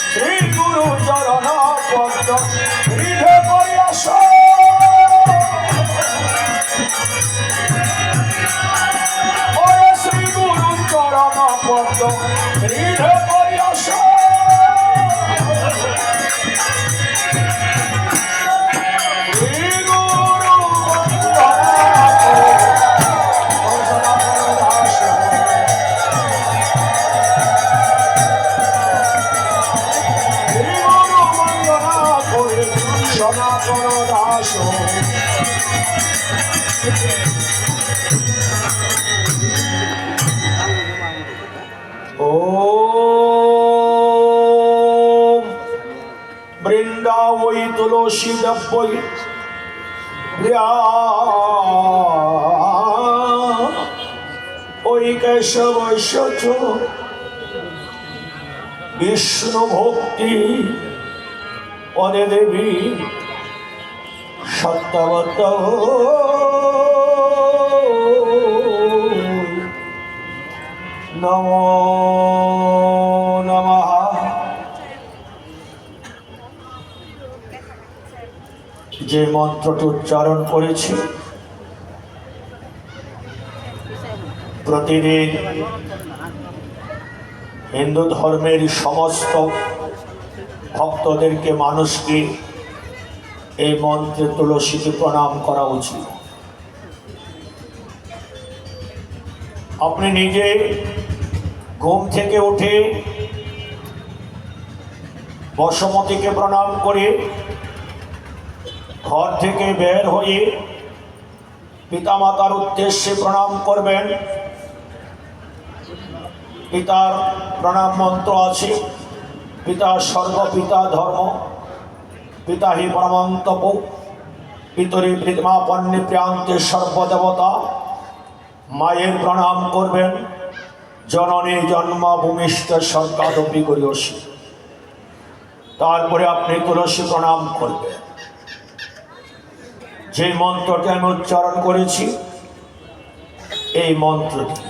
শ্রী গুরু চরণ পদ্ম হৃদয় আসো ওরে শ্রী গুরু চরণ পদ্ম হৃদয় করি আসো শ্রী গুরু সনাতন দাস ও বৃন্দাবই তুলসী দব্বই ওই কেশব সচ বিষ্ণু ভক্তি পদে দেবী সত্যবত নমো নমঃ। যে মন্ত্রটি উচ্চারণ করেছি প্রতিদিন হিন্দু ধর্মের সমস্ত ভক্তদেরকে মানুষকে এই মন্ত্রে তুলসীকে প্রণাম করা উচিত। আপনি নিজে ঘুম থেকে উঠে বসুমতীকে প্রণাম করে ঘর থেকে বের হয়ে পিতামাতার উদ্দেশ্যে প্রণাম করবেন। পিতার প্রণাম মন্ত্র আছে, পিতা সর্বপিতা ধর্ম, পিতা হি পরমন্তপ, পিতরি প্রীতমাপন্নে প্রিয়ান্তে সর্বদেবতা। মায়ের প্রণাম করবেন, জননী জন্মভূমিষ্ঠ স্বর্গাদপি করিয়সী। তারপরে আপনি তুলসী প্রণাম করবেন। যে মন্ত্রটি আমি উচ্চারণ করেছি এই মন্ত্রটি,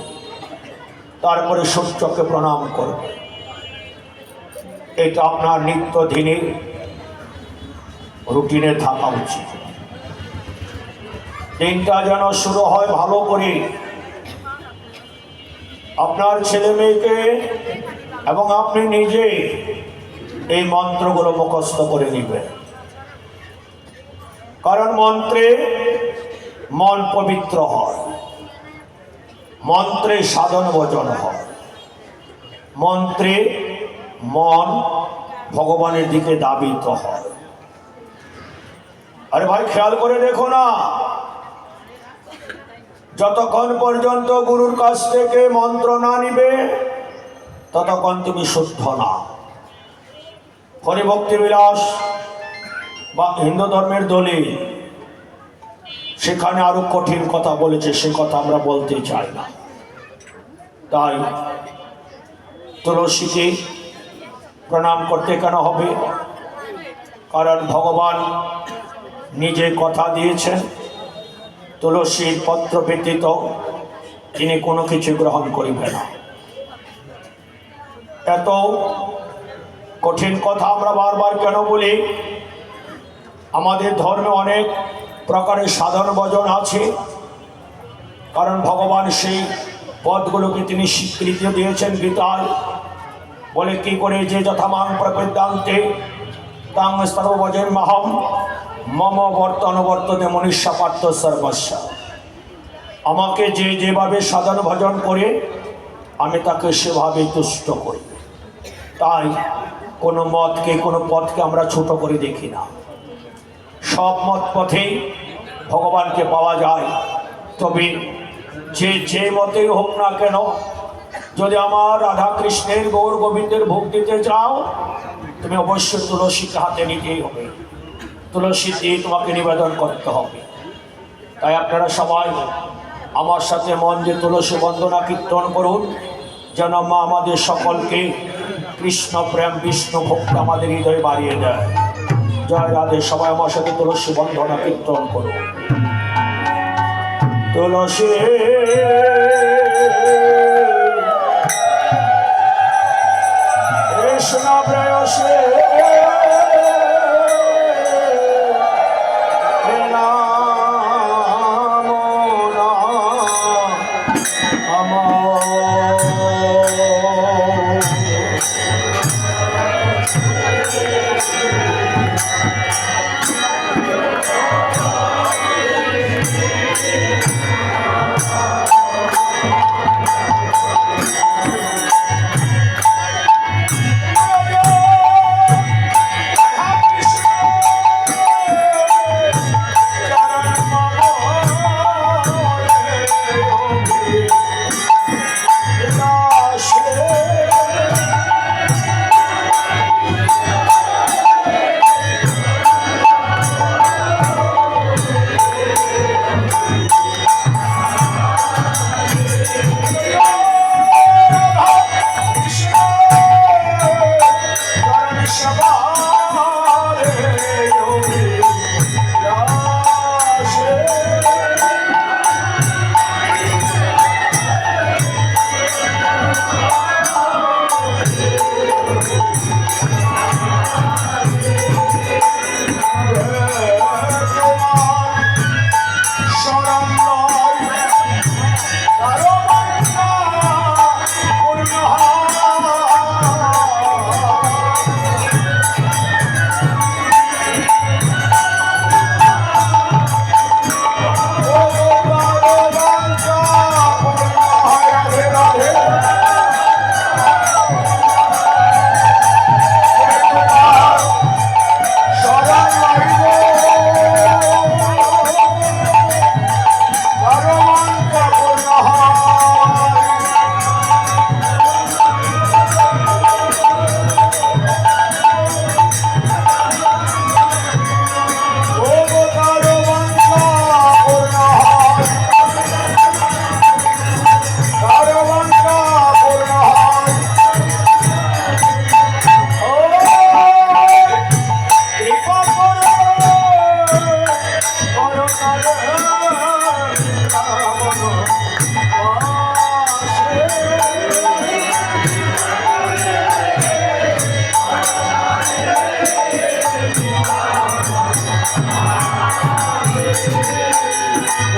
তারপরে সূর্যকে প্রণাম করবেন। এটা আপনার নিত্যদিনের রুটিনে থাকা উচিত। দিনটা যেন শুরু হয় ভালো করে। আপনার ছেলে মেয়েকে এবং আপনি নিজে এই মন্ত্রগুলো মুখস্থ করে নেবেন, কারণ মন্ত্রে মন পবিত্র হয়, মন্ত্রে সাধন ভজন হয়, মন্ত্রে মন ভগবানের দিকে দাবিত হয়। আরে ভাই খেয়াল করে দেখো না, যতক্ষণ পর্যন্ত গুরুর কাছ থেকে মন্ত্র না নিবে ততক্ষণ তুমি শুদ্ধ না। হরিভক্তি বিলাস বা হিন্দু ধর্মের দলিল সেখানে আরো কঠিন কথা বলেছে, সে কথা আমরা বলতে চাই না। তাই তুলসীকে প্রণাম করতে কেন হবে? কারণ ভগবান নিজে কথা দিয়েছেন, তুলসীর পত্র ব্যতীত তিনি কোনো কিছু গ্রহণ করিবেন না। এত কঠিন কথা আমরা বারবার কেন বলি? আমাদের ধর্মে অনেক প্রকারের সাধন ভজন আছে, কারণ ভগবান সেই পদগুলোকে তিনি স্বীকৃতি দিয়েছেন গীতায়। বলে কি করে, যে যথামাং প্রপদ্যান্তে তাং সর্বভজন মহম মম বর্তন বর্ততে মনুষ্য পার্থ সর্বস্ব। আমাকে যে যেভাবে সাধন ভজন করে আমি তাকে সেভাবে তুষ্ট করি। তাই কোনো মতকে, কোনো পথকে আমরা ছোট করে দেখি না। সব মত পথেই ভগবানকে পাওয়া যায়। তবে যে মতেই হোক না কেন, যদি আমার রাধা কৃষ্ণের গৌর গোবিন্দের ভোগ দিতে চাও, তুমি অবশ্যই তুলসীকে হাতে নিতেই হবে, তুলসী দিয়ে তোমাকে নিবেদন করতে হবে। তাই আপনারা সবাই আমার সাথে মন দিয়ে তুলসী বন্দনা কীর্তন করুন, যেন মা আমাদের সকলকে কৃষ্ণ প্রেম বিষ্ণু ভক্তি আমাদের হৃদয়ে বাড়িয়ে দেয়। জয় রাধে। সবাই আমার সাথে তুলসী বন্দনা কীর্তন করুন। তুলসী কৃষ্ণ প্রেয়সী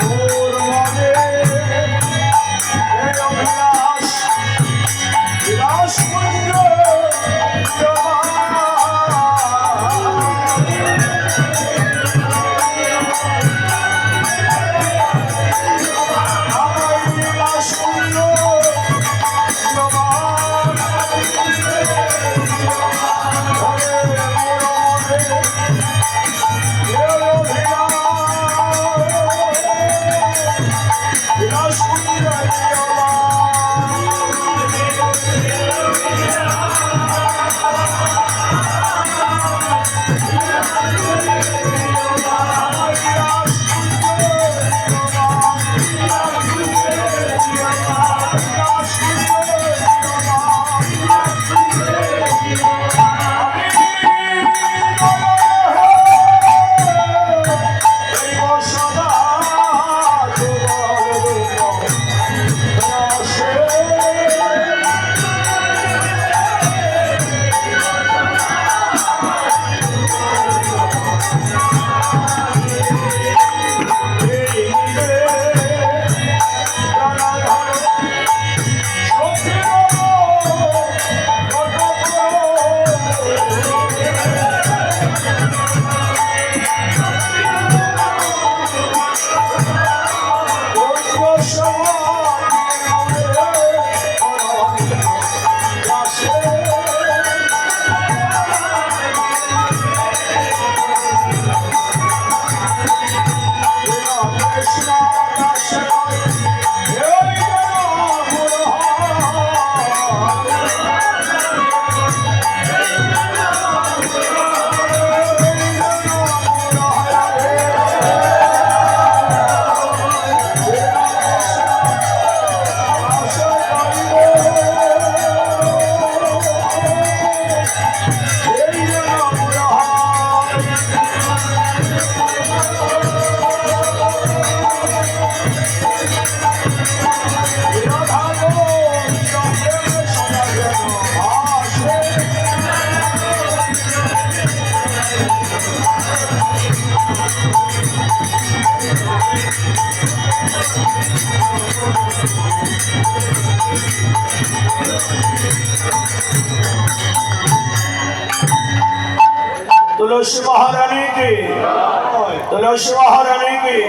ওর মনে এই অভিলাষ বিলাস পুঞ্জ तुलसी महारानी की, तुलसी महारानी की,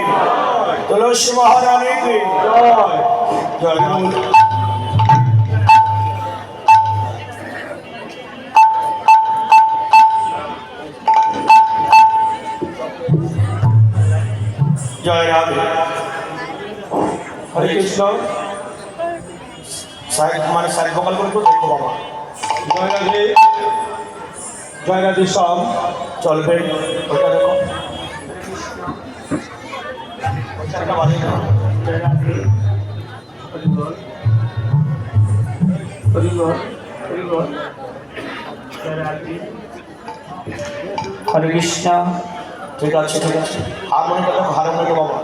तुलसी महारानी की जय। जय राधे। हरे कृष्ण। साइड मान साइड भोकाल করে তো দেখো বাবা। জয় রাধে। জয় রাধে সব চলবে ওটা দেখো ওটা বাজে না জয় রাধে হরি বল হরি বল হরি বল জয় রাধে হরে কৃষ্ণ। ঠিক আছে ঠিক আছে হারমোনিয়ামটা দেখো হারমোনিয়াম বাবা।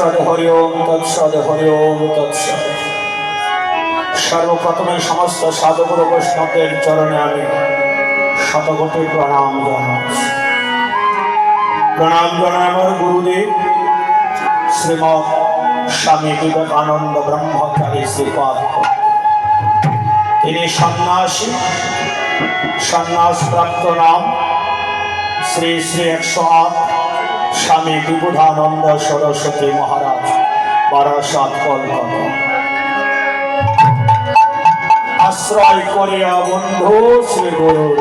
তৎসদ হরি ওম তৎসদ হরি ওম তৎসদ। সর্বপ্রথমে সমস্ত সাধুগুরু বৈষ্ণবদের চরণে আমি শতকোটি প্রণাম জানাচ্ছি। প্রণাম জানাই আমার গুরুদেব শ্রীমৎ স্বামী বিবেকানন্দ ব্রহ্মচারী শ্রীপাদ। তিনি সন্ন্যাসী, সন্ন্যাস প্রাপ্ত নাম শ্রী শ্রী 108 স্বামী বিবুধানন্দ সরস্বতী মহারাজ, বারাসাত, কলকাতা। আশ্রয় করিয়া বন্ধু শ্রী গুরুর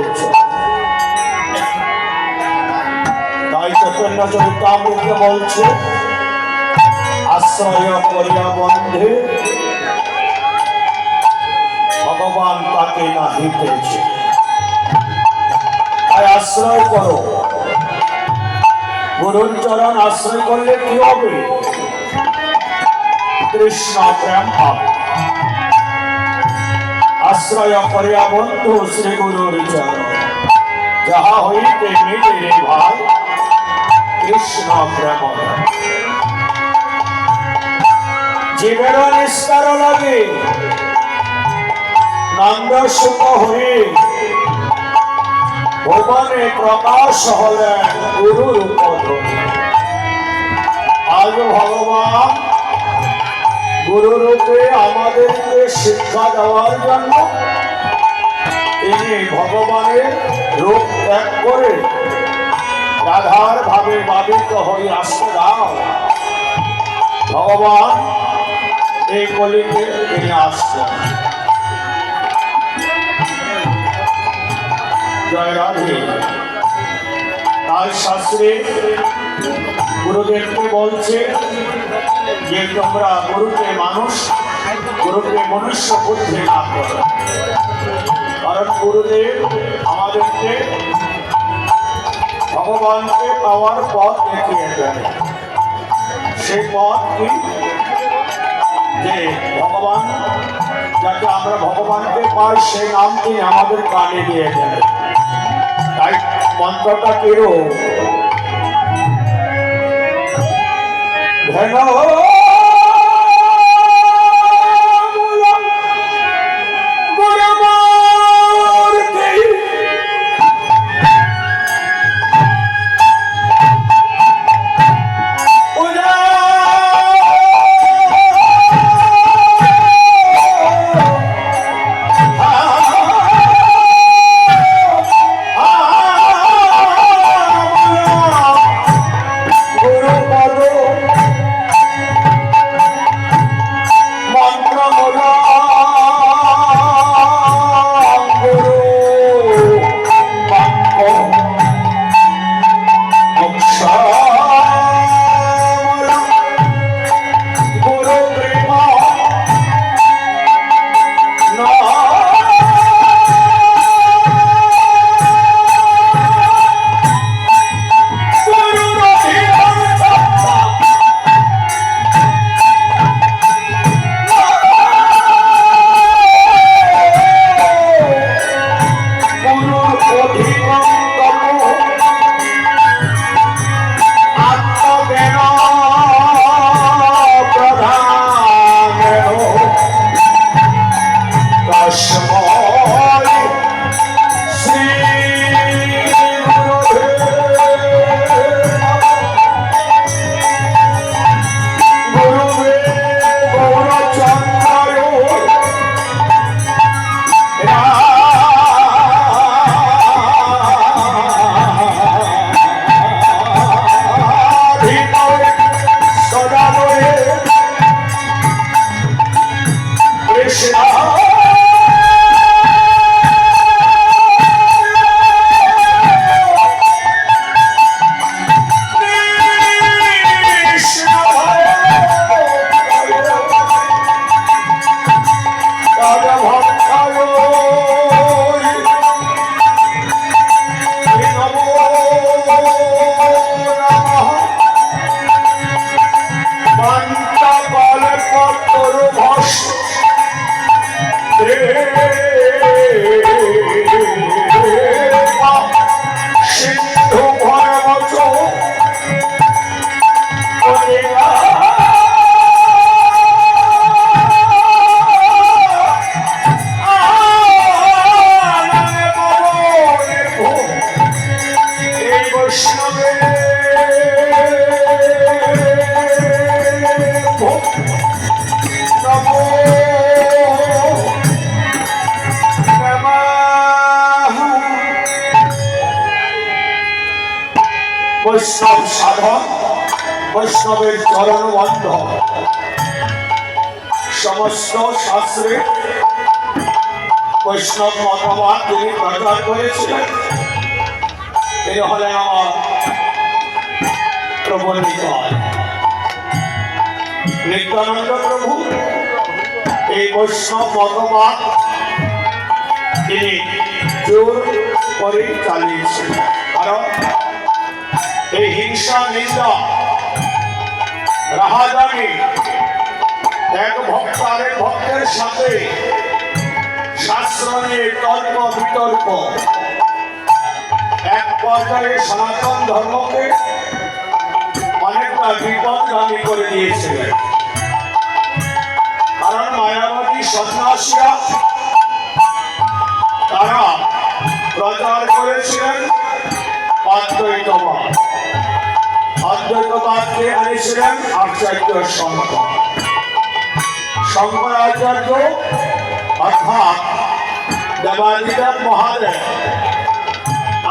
তাই চৈতন্য চরিতামৃতে বলছে, আশ্রয় করিয়া বন্ধে ভগবান তাকে না হিতেছে। তাই আশ্রয় করো, গুরুর চরণ আশ্রয় করলে কি হবে? কৃষ্ণ প্রেম হবে। আশ্রয় করিয়া বন্ধু শ্রী গুরুর চরণ, যাহা হইতে মিলে রে ভাই কৃষ্ণ প্রেম। জীবের নিস্তার লাগে নন্দ সুখ হয়ে ভুবনে প্রকাশ হলেন গুরুর উপধনে। আজ ভগবান গুরুরূপে আমাদেরকে শিক্ষা দেওয়ার জন্য তিনি ভগবানের রূপ ত্যাগ করে রাধার ভাবে বাধিত হয়ে আসতে দাও। ভগবান এই কলিতে তিনি আসছেন। জয় রাধে। তাই শাস্ত্রে গুরুদেবকে বলছে যে তোমরা গুরুকে মানুষ, গুরুকে মনুষ্য বুদ্ধি না করো। কারণ গুরুদেব আমাদেরকে ভগবানকে পাওয়ার পথ দেখিয়ে দেন। সেই পথ কি? যে ভগবান, যাতে আমরা ভগবানকে পাই সেই নাম তিনি আমাদের কানে দিয়ে দেন। তাই মন্ত্রটা কেরো ধন সিন্ধু ভয় বৈষ্ণবে নমো নমঃ। বৈষ্ণব সাধন, বৈষ্ণবের চরণবন্ধ, সমস্ত শাস্ত্রে বৈষ্ণব মতবাদ তিনি প্রচার করেছিলেন। তিনি হলেন আমার প্রভু নিত্যানন্দ প্রভু। এই বৈষ্ণব মতবাদ তিনি জোর করে চালিয়েছিলেন, কারণ এই হিংসা নিন্দা রাহাজানি এক ভক্ত আরেক ভক্তের সাথে শাস্ত্র নিয়ে তর্ক বিতর্ক এক পর্যায়ে সনাতন ধর্মকে অনেকটা বিপদগামী করে দিয়েছিলেন। কারণ মায়াবাদী সন্ন্যাসীরা তারা প্রচার করেছিলেন অদ্বৈতবাদ। অদ্বৈতবাদকে এনেছিলেন আচার্য শঙ্কর। শঙ্করাচার্য অর্থাৎ দেবাদিদেব মহাদেব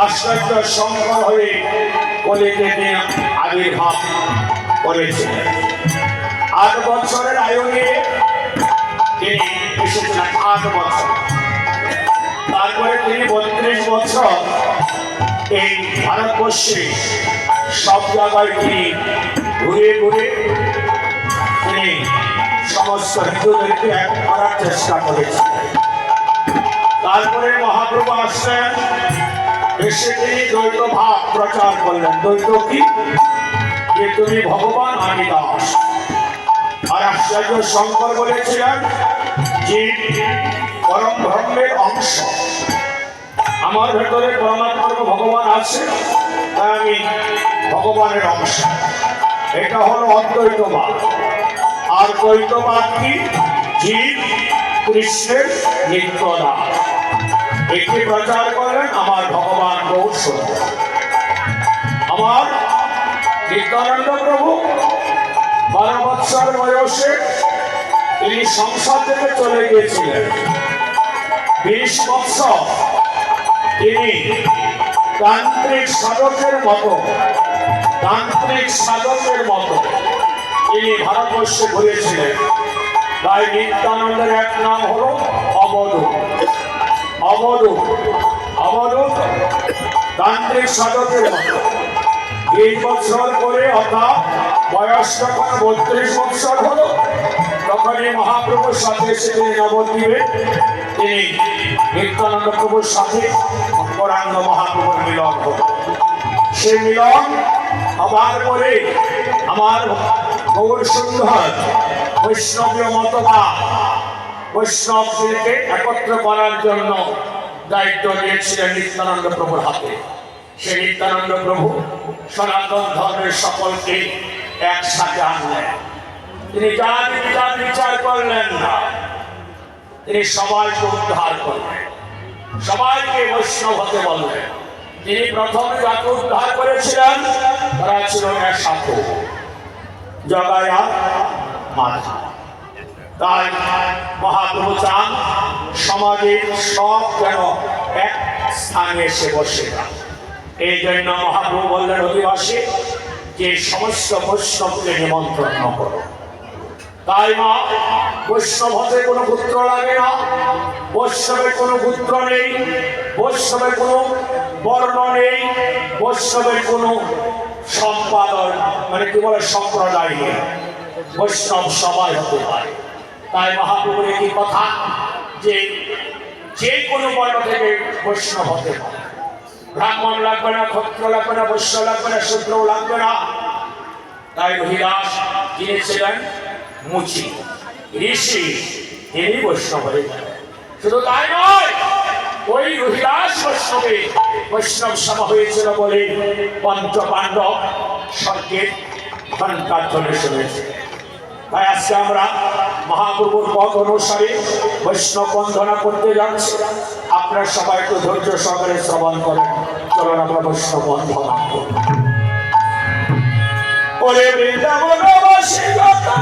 আচার্য শঙ্কর হয়ে কলিতে আবির্ভাব করেছিলেন। 8 বছরের আয়ু নিয়ে তিনি এসেছিলেন, 8 বছর। তারপরে তিনি 32 বছর এই ভারতবর্ষে সব জায়গায় তিনি ঘুরে ঘুরে তিনি সমস্ত হিন্দুদেরকে এক করার চেষ্টা করেছিলেন। তারপরে মহাপ্রভু আসলেন, এসে তিনি দ্বৈত ভাব প্রচার করলেন। দ্বৈত কি? যে তুমি ভগবান, আমি দাস। আর আচার্য শঙ্কর বলেছিলেন যে পরম ব্রহ্মের অংশ, আমার ভেতরে পরমাত্মা ভগবান আছে, তাই আমি ভগবানের অংশ। এটা হলো অদ্বৈতবাদ। আর দ্বৈতবাদ কি? জীব কৃষ্ণের নিত্য দাস। এটি প্রচার করেন আমার ভগবান গৌর সুন্দর। আমার নিত্যানন্দ প্রভু 12 বৎসর বয়সে তিনি সংসার থেকে চলে গিয়েছিলেন। 20 বৎসর তিনি তান্ত্রিক সাধকের মতো তিনি ভারতবর্ষে ঘুরেছিলেন। তাই নিত্যানন্দের এক নাম হলো অবধূত। অবধূত তান্ত্রিক সাধকের মতো 20 বছর পরে, অর্থাৎ বয়স যখন 32 বছর হলো, তখনই মহাপ্রভুর সাথে এসে তিনি নবদ্বীপে তিনি নিত্যানন্দ প্রভুর সাথে গৌরাঙ্গ মহাপ্রভুর মিলন হল। সে মিলন হবার পরে আমার গৌর সুন্দর বৈষ্ণবীয় মতবাদ বৈষ্ণবদেরকে একত্র করার জন্য দায়িত্ব দিয়েছিলেন নিত্যানন্দ প্রভুর হাতে। সে নিত্যানন্দ প্রভু সনাতন ধর্মের সকলকে একসাথে আনলেন। তিনি যার বিচার করলেন না, তিনি সবাইকে উদ্ধার করলেন, সবাইকে বৈষ্ণব হতে বললেন। তিনি প্রথমে যাকে উদ্ধার করেছিলেন তারা ছিল সাধু, জগায়া মাধা। তাই মহাপ্রভু চান সমাজের সব যেন এক স্থানে এসে বসে যায়। এই জন্য মহাপ্রভু বললেন অধিবাসী যে সমস্ত বৈষ্ণবকে নিমন্ত্রণ করো। তাই মা বৈষ্ণব হতে কোনো পুত্র লাগে না, বৈষ্ণবের কোনো পুত্র নেই, বৈষ্ণবের কোনো বর্ণ নেই, বৈষ্ণবের কোনো সম্পাদন মানে কি বলে সম্প্রদায় নেই। বৈষ্ণব সবাই হতে পারে। তাই মহাপ্রভুর একই কথা যে কোনো বর্ণ থেকে বৈষ্ণব হতে পারে। ব্রাহ্মণ লাগবে না, ক্ষত্র লাগবে না, বৈশ্য লাগবে না, শূদ্রও লাগবে না। তাই রহিদাস যিনি ছিলেন মুচি ঋষি, তিনি বৈষ্ণব হয়ে গেলেন। শুধু তাই নয়, ওই রহিদাস বৈষ্ণব সভা হয়েছিল বলে পঞ্চ পাণ্ডব স্বর্গের ঘণ্টার ধ্বনি শুনেছে। তাই আজকে আমরা মহাপ্রভুর পথ অনুসারে বৈষ্ণব বন্দনা করতে যাচ্ছি। আপনারা সবাই একটু ধৈর্য সহকারে শ্রবণ করেন। চলুন আমরা বৈশ্য বন্ধনা ওরে বৃন্দাবন বাসিগতা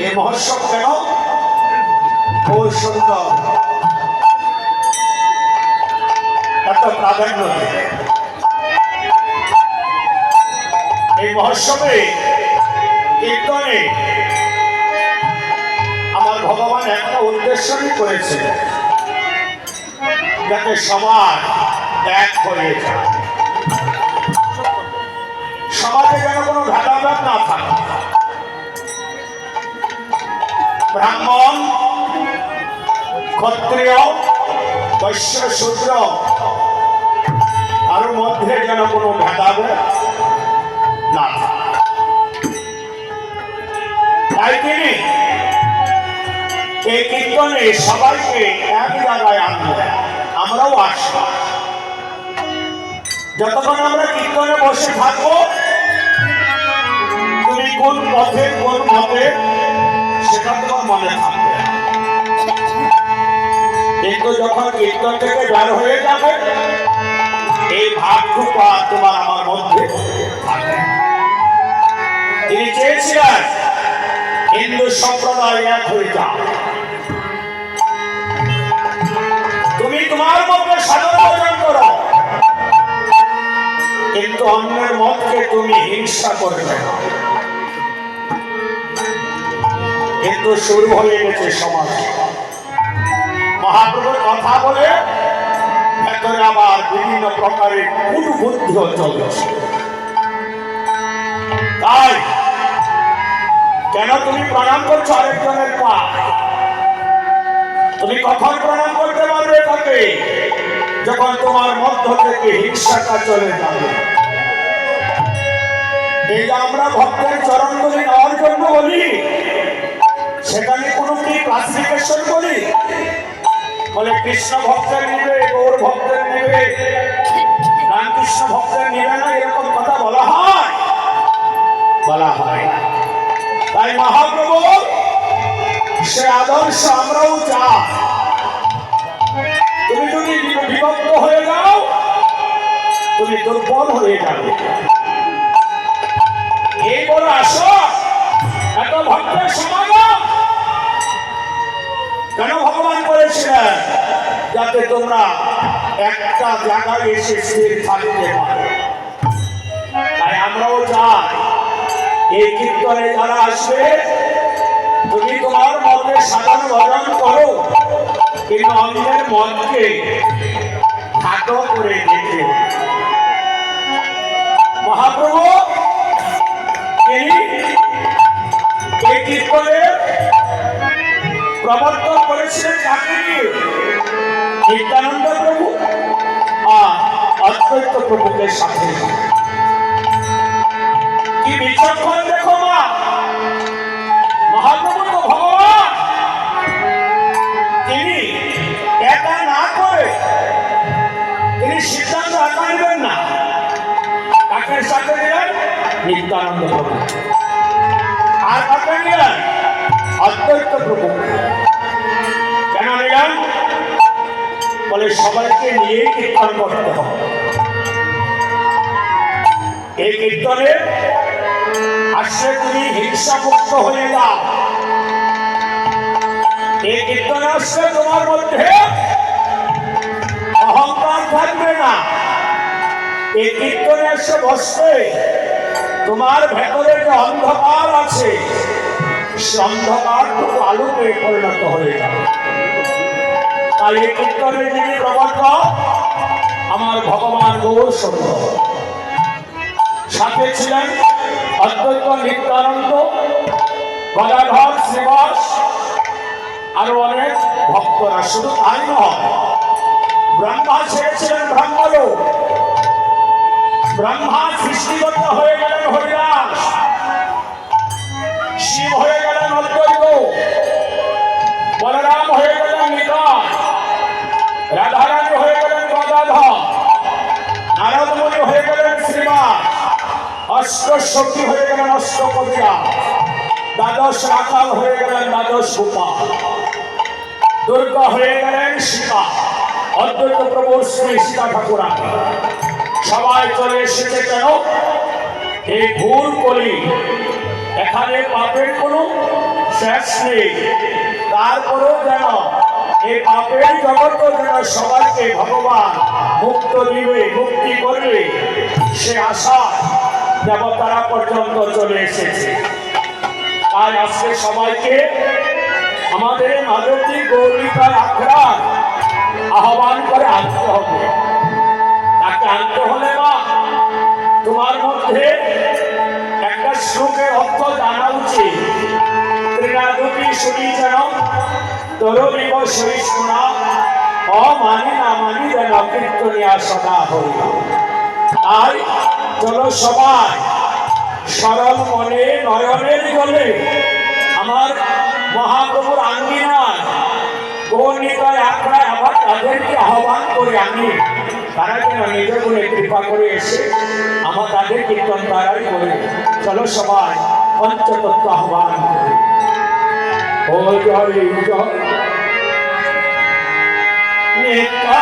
এই মহোৎসব কেন খুব সুন্দর এত প্রাধান্য দেয়। এই মহোৎসবে কীর্তনে আমার ভগবান একটা উদ্দেশ্যই করেছে, যাতে সমাজ এক হয়ে যায়, সমাজে যেন কোনো ভেদাভেদ না থাকে। ব্রাহ্মণ, ক্ষত্রিয়, বৈশ্য, শূদ্র আর মধ্যে যেন কোনো ভেদাভেদ না থাকে। তাই তিনি এই কীর্তনে সবাইকে এক জায়গায় আনবেন। আমরাও আসব। যতক্ষণ আমরা কীর্তনে বসে থাকবো, তুমি কোন পথে কোন মতে সেটা তোমার মনে থাকবে। কিন্তু যখন কীর্তন থেকে বের হয়ে যাবে, এই ভাবটুকু আর তোমার আমার মধ্যে থাকবে। তিনি চেয়েছিলেন হিন্দু সম্প্রদায় এক হয়ে যাও। তুমি তোমার মধ্যে সাধন ভজন করো, কিন্তু অন্যের মতকে তুমি হিংসা করবে না। কিন্তু শুরু হয়ে গেছে সমাজ। মহাপ্রভুর কথা বলে ভেতরে আবার বিভিন্ন প্রকারের কুটবুদ্ধিও চলছে। তাই কেন তুমি প্রণাম করছো আরেকজনের পা? তুমি কখন প্রণাম করতে পারবে তাকে? যখন তোমার মধ্য থেকে হিংসাটা চলে যাবে। এই যে আমরা ভক্তের চরণগুলি নেওয়ার জন্য বলি, সেখানে কোনো কি ক্লাসিফিকেশন বলি? বলে কৃষ্ণ ভক্তের নিবে, গৌর ভক্তের নিবে, রামকৃষ্ণ ভক্তের নিবে না, এরকম কথা বলা হয়? বলা হয়। তাই মহাপ্রভু সে আদর্শ আমরাও চাই। তুমি যদি বিভক্ত হয়ে যাও, তুমি দুর্বল হয়ে যাবে। এই বলে আসো এত ভক্তের সমাগম কেন ভগবান করেছিলেন? যাতে তোমরা একটা জায়গায় এসে স্থির থাকতে পারো। তাই আমরাও চাই এই কীর্তনে যারা আসবে, তুমি তোমার মতে সাধন ভজন করো, কিন্তু অন্যের মনকে খাটো করে দেখে। মহাপ্রভু তিনি এই কীর্তনে প্রবর্তন করেছিলেন কাকে? নিত্যানন্দ প্রভু আর অদ্বৈত প্রভুকে সাথে। কি বিচক্ষণ দেখো মা! মহাপ্রভু তো ভগবান, তিনি একা না করে তিনি সিদ্ধান্ত একা নেবেন না। কাকে সাথে নিলেন? নিত্যানন্দ প্রভু। আর কাকে নিলেন? অদ্বৈত প্রভু। কেন নিলেন? বলে সবাইকে নিয়ে কীর্তন করতে হবে। এই কীর্তনে আসলে তুমি হিংসা মুক্ত হয়ে যাও। এই কীর্তনে আসলে তোমার মধ্যে অহংকার থাকবে না। এই কীর্তনে এসে বসবে তোমার ভেতরে যে অন্ধকার আছে, সে অন্ধকারটুকু আলোকে পরিণত হয়ে যাবে। তাই এই কীর্তনের যিনি প্রবর্তক আমার ভগবান গৌর সুন্দর, সাথে ছিলেন অদ্বৈত নিত্যানন্দ, গদাধর, শ্রীবাস, আরো অনেক ভক্তরা। শুধু তাই নয়, ব্রহ্মা ছেড়েছিলেন ব্রহ্মলোক। ব্রহ্মা সৃষ্টিকর্তা হয়ে গেলেন হরিদাস, শিব হয়ে গেলেন অদ্বৈত, বলরাম হয়ে গেলেন নিতাই, রাধারানী হয়ে গেলেন গদাধর, নারদ মুনি হয়ে গেলেন শ্রীবাস, অষ্টসখী হয়ে গেলেন অষ্টকবিরা, দ্বাদশ রাখাল হয়ে গেলেন দ্বাদশ গোপাল, দুর্গা হয়ে গেলেন সীতা, অদ্বৈত প্রভুর শ্রী সীতা ঠাকুরানী। সবাই চলে এসেছে কেন? এই ভুল করি এখানে পাপের কোনো শেষ নেই। তারপরেও যেন এই পাপের জগৎ যেন সবাইকে ভগবান মুক্ত দিবে, মুক্তি করবে, সে আশা দেবতারা পর্যন্ত চলে এসেছে। তাই আজকে সবাইকে আমাদের মাধবী গৌরিকার আখড়া আহ্বান করে আনতে হবে। তাকে আনতে হলে মা তোমার মধ্যে একটা শ্লোকের অর্থ জানা উচিত। ত্রিনাদুটি শুনি যেন তরবিব শুনি শোনা, অমানি না মানি যেন কীর্তনিয়া সদা হইল। তাই চলো সবাই সরল মনে নয়নের জলে আমার মহাপ্রভুর আঙ্গিনায় গৌরনিতায় আখড়ায় আবার তাদেরকে আহ্বান করে আনি, তারা যেন নিজ গুণে কৃপা করে এসে আমার তাদের কীর্তন তারাই করে। চলো সবাই পঞ্চতত্ত্ব আহ্বান করে। ও জয় জয় নেতা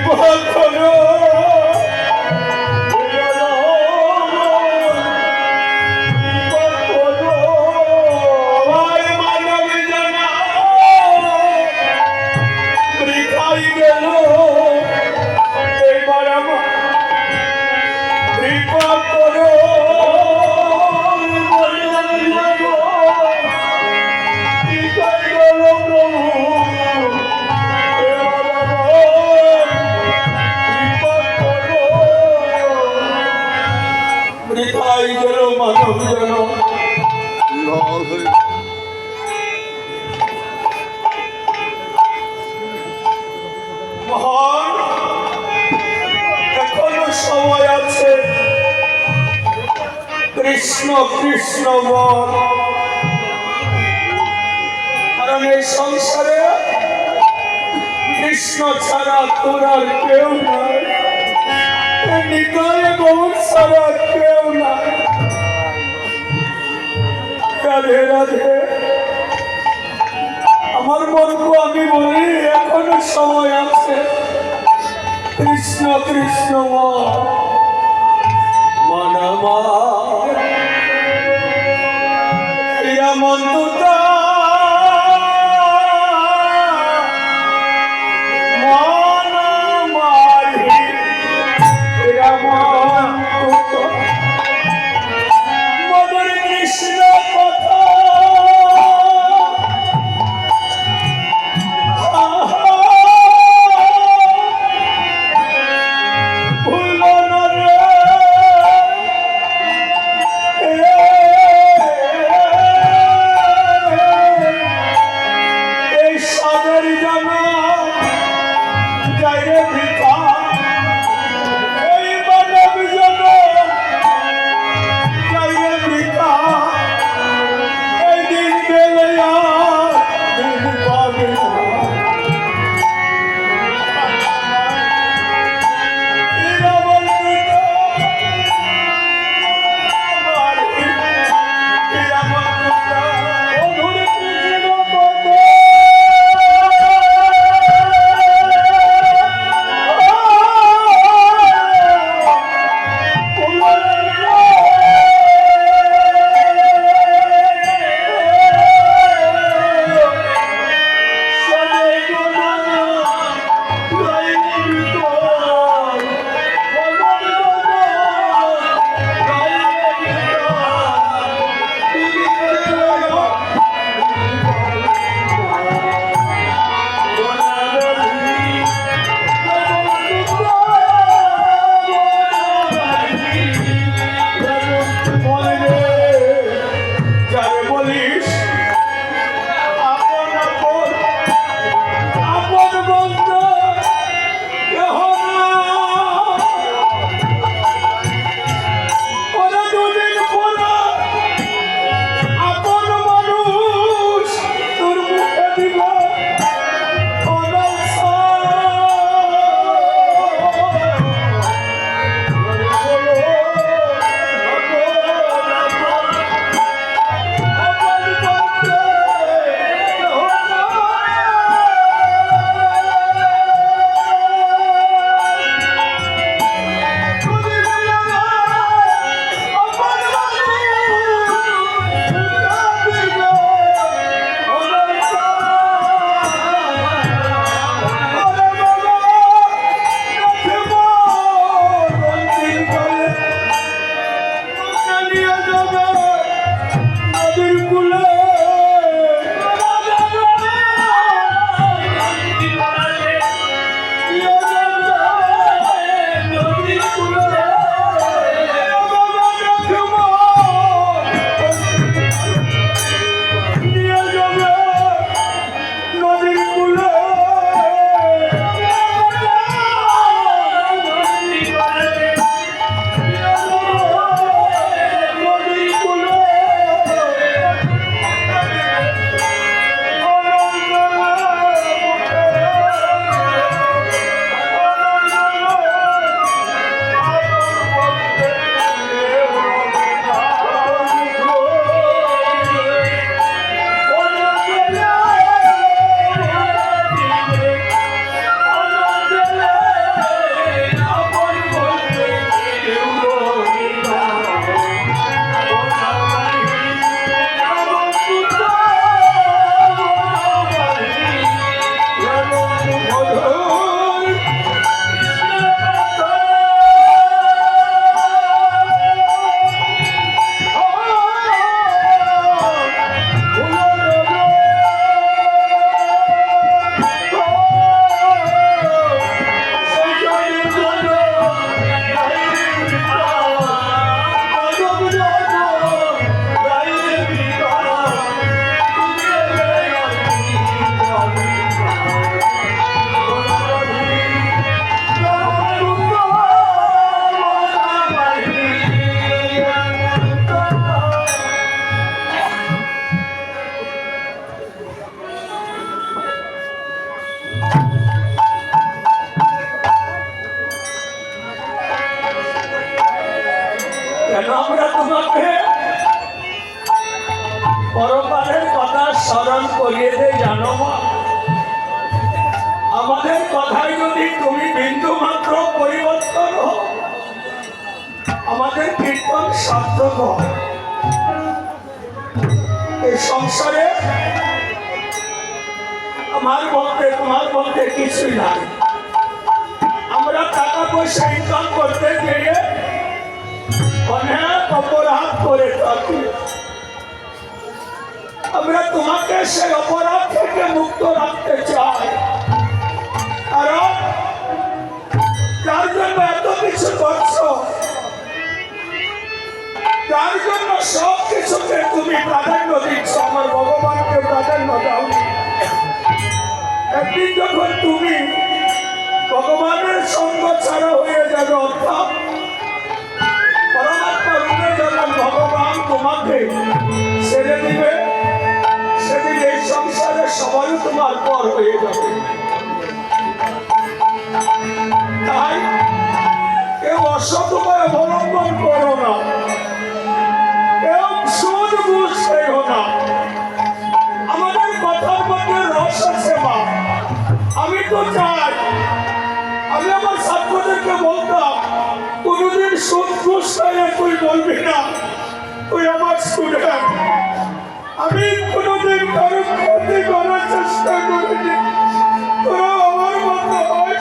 বিপদ হলো এখনো সময় আছে। কৃষ্ণ কৃষ্ণ বল, কারণ এই সংসারে কৃষ্ণ ছাড়া তোর আর কেউ নাই, নিতাই গৌর ছাড়া কেউ নাই। রাধে রাধে। আমার বলবো, আমি বলি এখনো সময় আছে। কৃষ্ণ কৃষ্ণ মানবা মন্দুতা তোমাকে পরকালের কথা স্মরণ করিয়ে দে। জানো মা, আমাদের কথায় যদি তুমি বিন্দু মাত্র পরিবর্তন হও, আমাদের কীর্তন সার্থক হয়। এই সংসারে আমার মধ্যে তোমার মধ্যে কিছুই নাই। আমরা টাকা পয়সা ইনকাম করতে গিয়ে অনেক অপরাধ করে থাকি। আমরা তোমাকে সেই অপরাধ থেকে মুক্ত রাখতে চাই। কারণ যার জন্য এত কিছু করছো, যার জন্য সব কিছুকে তুমি প্রাধান্য দিচ্ছ, আমার ভগবানকে প্রাধান্য দাও। একদিন যখন তুমি ভগবানের সঙ্গ ছাড়া হয়ে যাবে, অর্থাৎ পরমাত্মা রূপে যখন ভগবান তোমাকে ছেড়ে দিবে, সেদিন এই সংসারে সবাই তোমার পর হয়ে যাবে। তাই কেউ অসৎ উপায় অবলম্বন করো না, কেউ সুদ ঘুষ খেও না। আমাদের কথার মধ্যে রস আছে মা। আমি তো চাই, আমি আমার ছাত্রদেরকে বলতাম, কোনোদিন সুদ ঘুষ খেয়ে তুই বলবি না তুই আমার স্টুডেন্ট। আমি কোনোদিন কারো ক্ষতি করার চেষ্টা করিনি। তোরা আমার মতো হয়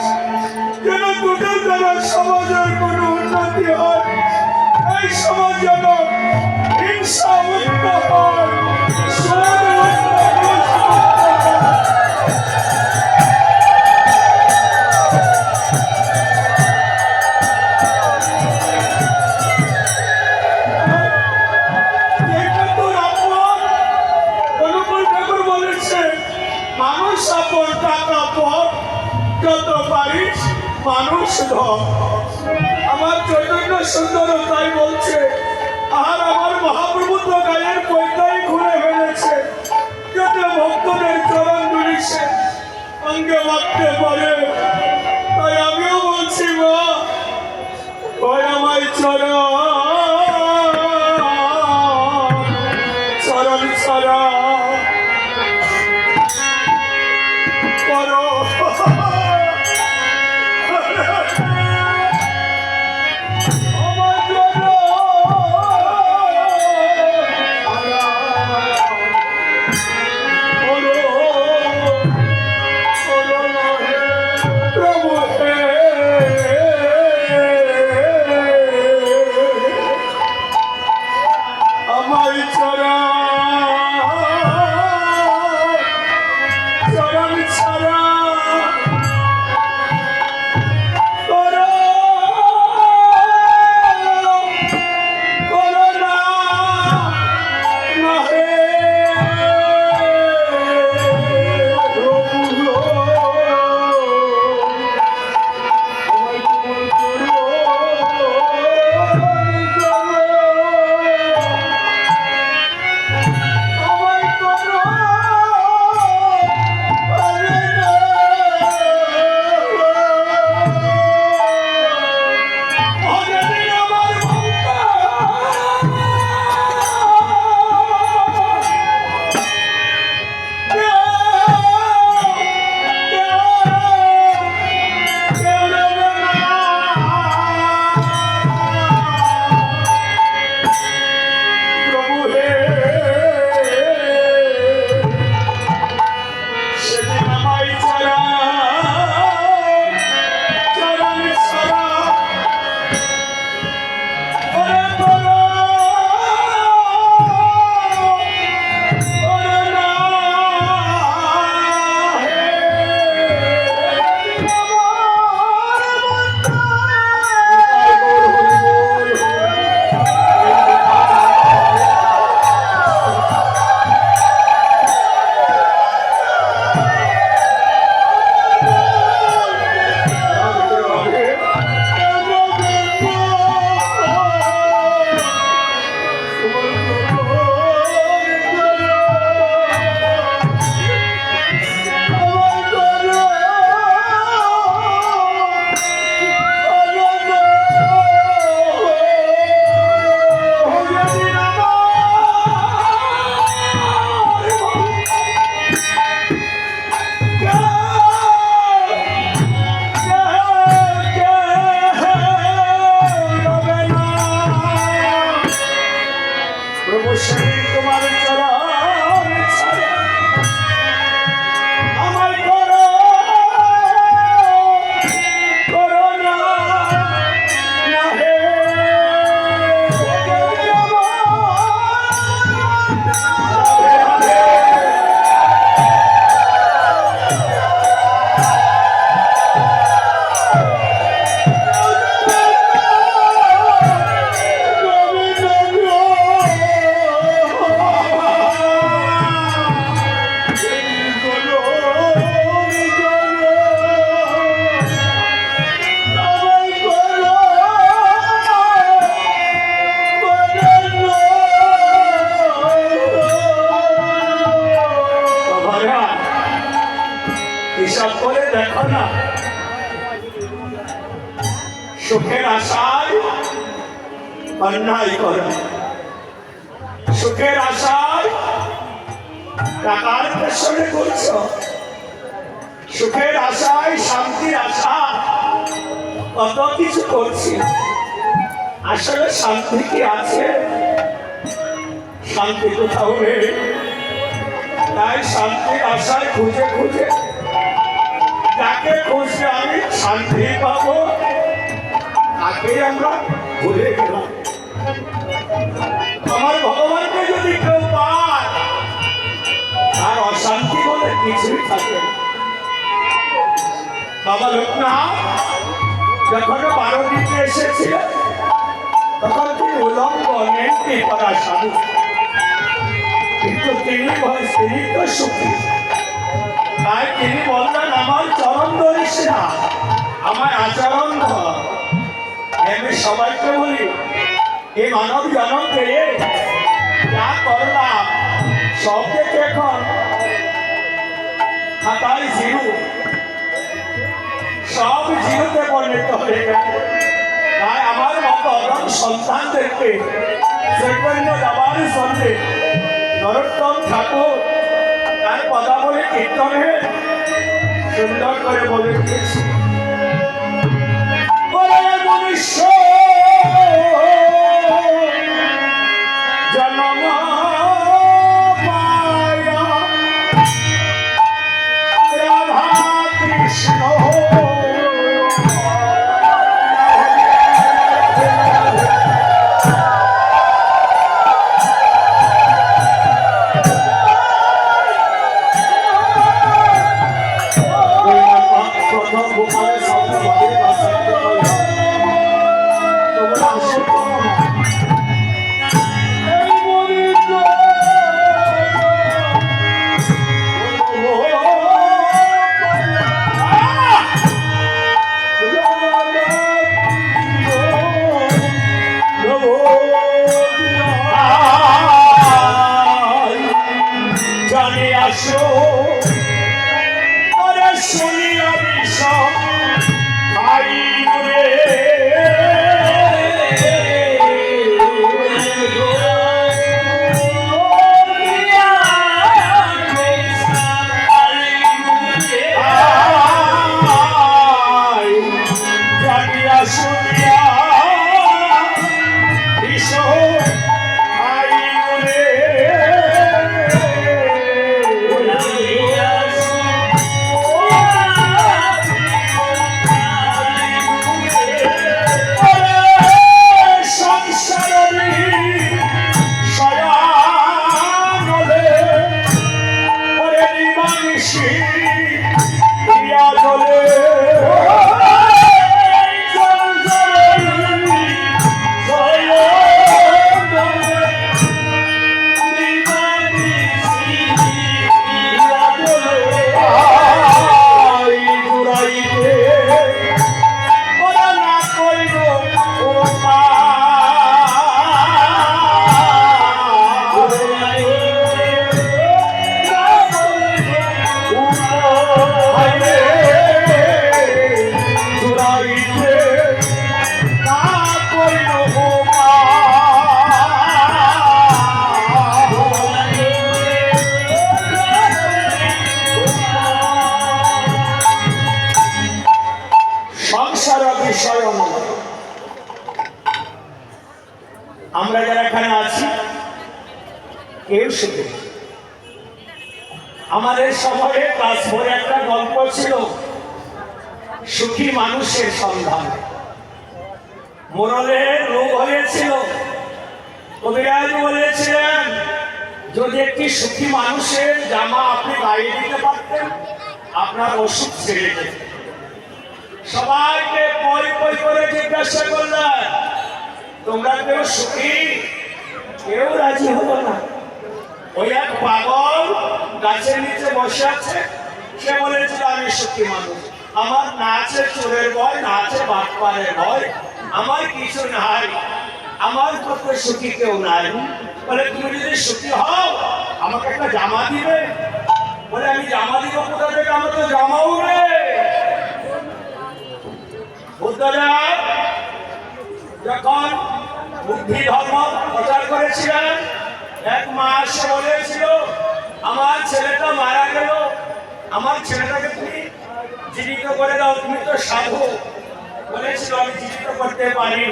যেন তোদের দ্বারা সমাজের কোনো উন্নতি হয়, এই সমাজ যেন হিংসা মুক্ত হয়, সুদ মুক্ত হয়। মানুষ আপন টাকা পর, যত পারিস মানুষ ধর। আমার চৈতন্য সুন্দর তাই বলছে, আর আমার মহাপ্রভু তো গায়ের পয়টাই ঘুরে ফেলেছে, যাতে ভক্তদের চরণ দুলিছে অঙ্গে মারতে পারে। তাই আমিও বলছি মা, ওই আমার চরণ চরণ ছাড়া সুখের আশায় অন্যায় করে, সুখের আশায় টাকার পেছনে করছ, সুখের আশায় শান্তির আশা কত কিছু করছি। আসলে শান্তি কি আছে? শান্তি কোথাও নেই। তাই শান্তির আশায় খুঁজে খুঁজে যাকে খুঁজে আমি শান্তি পাবো তাকে আমরা ভুলে গেলাম। আমার ভগবানকে যদি কেউ পায় তার অশান্তি বলে কিছুই থাকে না। বাবা লোকনাথ যখন 12 দিকে এসেছিলেন তখন তিনি উলঙ্গ নেংটি পরা সাধু, কিন্তু তিনি তো সুখী। তাই তিনি বললেন আমার চরণ ধরিস না, আমার আচরণ ধর। আমি সবাইকে বলি এই মানব জনমকে যা করলাম সব থেকে এখন খাতায় জিরো, সব জিরোতে পরিণত হয়ে গেছে। তাই আমার মতো অদম সন্তানদেরকে চৈতন্য দাবার সঙ্গে নরোত্তম ঠাকুর তার পদাবলী কীর্তনে সুন্দর করে বলে দিয়েছে, মনুষ্য জন্ম পায়া রাধা কৃষ্ণ আমরা যারা এখানে আছি কেউ শুধু আমাদের সময়ে ক্লাস 4 একটা গল্প ছিল সুখী মানুষের সন্ধান। মোরলের রোগ হয়েছিল, কবিরাজ বলেছিলেন যদি একটি সুখী মানুষের জামা আপনি গায়ে দিতে পারতেন আপনার অসুখ ছেড়ে যেত। সবাইকে পই পই করে জিজ্ঞাসা করলেন তোমরা কেউ সুখী? কেউ রাজি হলো না। ওই এক পাগল গাছের নিচে বসে আছে, সে বলেছিল আমি সুখী মানুষ, আমার না আছে চোরের ভয়, না আছে বাটপারের ভয়, আমার কিছু নাই, আমার পক্ষে সুখী কেউ নাই। বলে তুমি যদি সুখী হও আমাকে একটা জামা দিবে? বলে আমি জামা দিব কোথা থেকে, আমার তো জামাও নেই। বুদ্ধদেব বুদ্ধি ধর্ম প্রচার করেছিলেন। এক মাস বলেছিল আমার ছেলেটা মারা গেল, আমার ছেলেটাকে তুমি জীবিত করে দাও, তুমি তো সাধু। বলেছিল আমি জীবিত করতে পারি।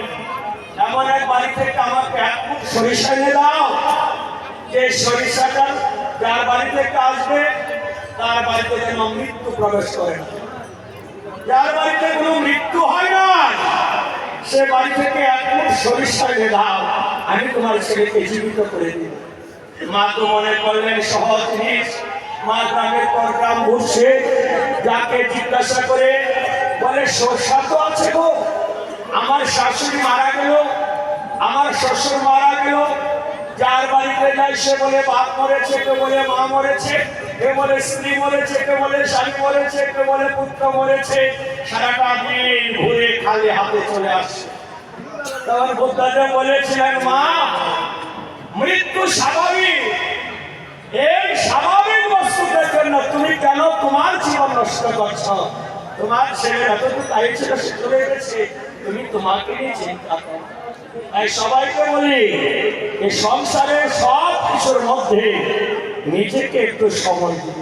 এমন এক বাড়ি থেকে আমাকে এক মুঠ সরিষা এনে দাও, যে সরিষাটা যার বাড়ি থেকে আসবে তার বাড়িতে যেন মৃত্যু প্রবেশ করে না। যার বাড়িতে কোনো মৃত্যু হয় না সে বাড়ি থেকে এক মুঠ সরিষা এনে দাও, আমি তোমার ছেলেকে জীবিত করে দিব। মা তো মনে করলেন সহজ জিনিস। মা গ্রামের পর গ্রাম ঘুরছে, যাকে জিজ্ঞাসা করে বলে সরষা তো আছে গো, আমার শাশুড়ি মারা গেল, আমার শ্বশুর মারা গেল, যার বাড়িতে যায় সে বলে বাপ মরেছে, কে বলে মা মরেছে, কে বলে স্ত্রী মরেছে, কে বলে স্বামী মরেছে, কে বলে পুত্র মরেছে। সারাটা দিন ঘুরে খালি হাতে চলে আসছে। তখন বুদ্ধদেব বলেছিলেন মা, মৃত্যু স্বাভাবিক, এই স্বাভাবিক বস্তুদের জন্য তুমি কেন তোমার জীবন নষ্ট করছো? তোমার ছেলে এতটুকু তাই ছিল, সে চলে গেছে, তুমি তোমাকে নিয়ে চিন্তা করো। তাই সবাইকে বলি এই সংসারের সব কিছুর মধ্যে নিজেকে একটু সময় দিন,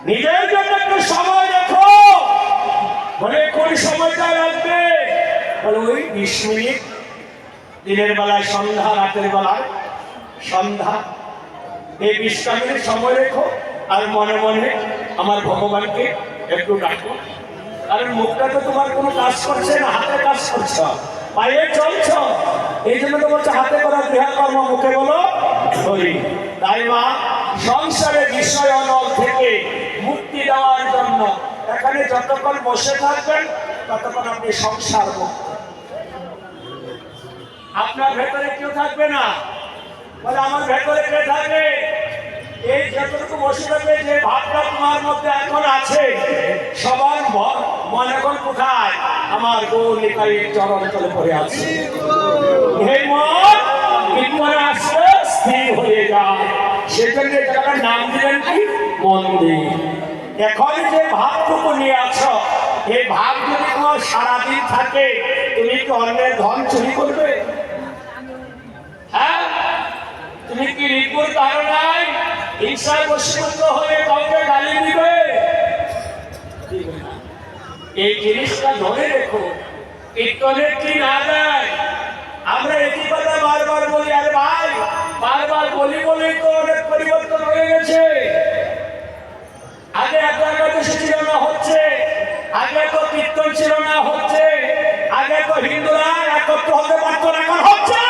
নিজের জন্য একটু সময় রাখো। বলে কোন সময়টা রাখবে? বলে ওই 20 মিনিট দিনের বেলায় সন্ধ্যা, রাতের বেলায় সন্ধ্যা, এই 20টা মিনিট সময় রেখো। আর মনে মনে আমার ভগবানকে একটু ডাকো। কারণ মুখটা তো তোমার কোনো কাজ করছে না, হাতে কাজ করছ, পায়ে চলছ। এই জন্য তো বলছে হাতে করা গৃহকর্ম মুখে বলো হরি। তাই মা সংসারের বিষয় অনল থেকে মুক্তি দেওয়ার জন্য এখানে যতক্ষণ বসে থাকবেন ততক্ষণ আপনি সংসার মুক্ত। আপনার ভেতরে কেউ থাকবে না। বলে আমার ভেতরে কে থাকবে? এই যতটুকু বসে থাকবে, যে ভাবটা তোমার মধ্যে এখন আছে, সবার মন এখন কোথায়? আমার গৌরীকারীর চরণ তলে পড়ে আছে। এই মন কীর্তনে আসলে স্থির হয়ে যায়। সেজন্য যারা নাম দিলেন কি মন্দির। এখন যে ভাবটুকু নিয়ে আছো, এই ভাব যদি তোমার সারাদিন থাকে, তুমি কি অন্যের ধন চুরি করবে? হ্যাঁ, তুমি কি রিপুর ধারণায় হিংসায় বশীভূত হয়ে কাউকে গালি দিবে? এই জিনিসটা ধরে রেখো। কীর্তনের কি না দেয়? আমরা একই কথা বারবার বলি। আরে ভাই, বারবার বলি বলেই তো অনেক পরিবর্তন হয়ে গেছে। আগে একাদশী ছিল না, হচ্ছে। আগে তো কীর্তন ছিল না, হচ্ছে। আগে তো হিন্দুরা একত্র হতে পারতো না, এখন হচ্ছে।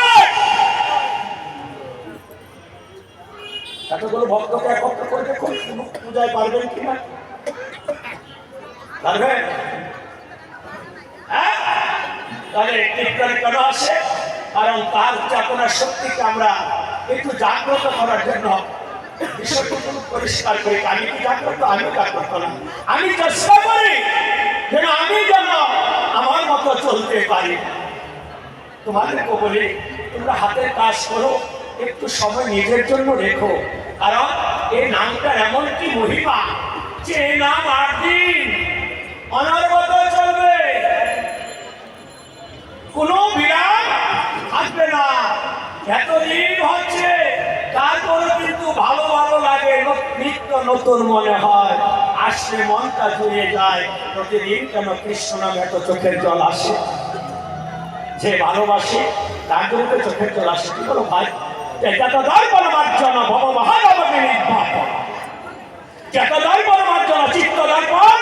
এতগুলো ভক্তকে একত্র করে দেখুন, পূজায় পারবেন কিনা? পারবেন? তাহলে কীর্তনে কেন আসে? কারণ তার চেতনার শক্তিকে আমরা একটু জাগ্রত করার জন্য বিষয়টুকু পরিষ্কার করি। আমি কি জাগ্রত? আমি জাগ্রত না। আমি চেষ্টা করি যেন আমি যেন আমার মতো চলতে পারি। তোমাদেরকে বলি, তোমরা হাতের কাজ করো, একটু সময় নিজের জন্য রেখো। কারণ এই নামটা এমন কি মহিমা যে এই নাম 8 দিন অনবরত চলবে, কোনো বিরাম থাকবে না। এতদিন হচ্ছে, তারপরে কিন্তু ভালো ভালো লাগে, নিত্য নতুন মনে হয়, আসলে মনটা জুড়ে যায়। প্রতিদিন কেন কৃষ্ণ নামে এত চোখের জল আসে? যে ভালোবাসে তার জন্য চোখের জল আসে। কি বলো ভাই? যতদাই পরমার্জনা ভব মহানবকে নির্বাপন, যতদাই পরমার্জনা চিত্ত দর্পণ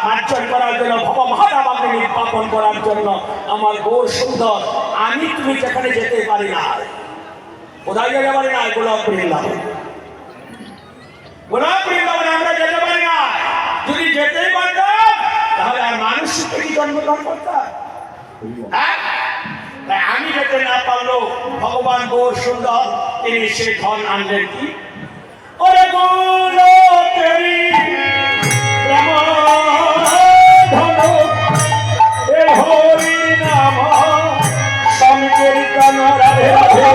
মার্জন করার জন্য, ভব মহানবকে নির্বাপন করার জন্য আমার গৌর সুন্দর। আমি তুমি যেখানে যেতে পারি না, কোথায় যেতে পারি না? গোলাপ বৃন্দাবন, গোলাপ বৃন্দাবনে আমরা যেতে পারি না। যদি যেতেই পারতাম তাহলে আর মানুষ কি জন্মগ্রহণ করতাম? হ্যাঁ, আমি যেতে না পারলো ভগবান গৌর সুন্দর তিনি সে ধন আনলেন কি? ওরে গৌর তেরি প্রেম ধন এ হরি নাম সংকীর্তন রাধে রাধে।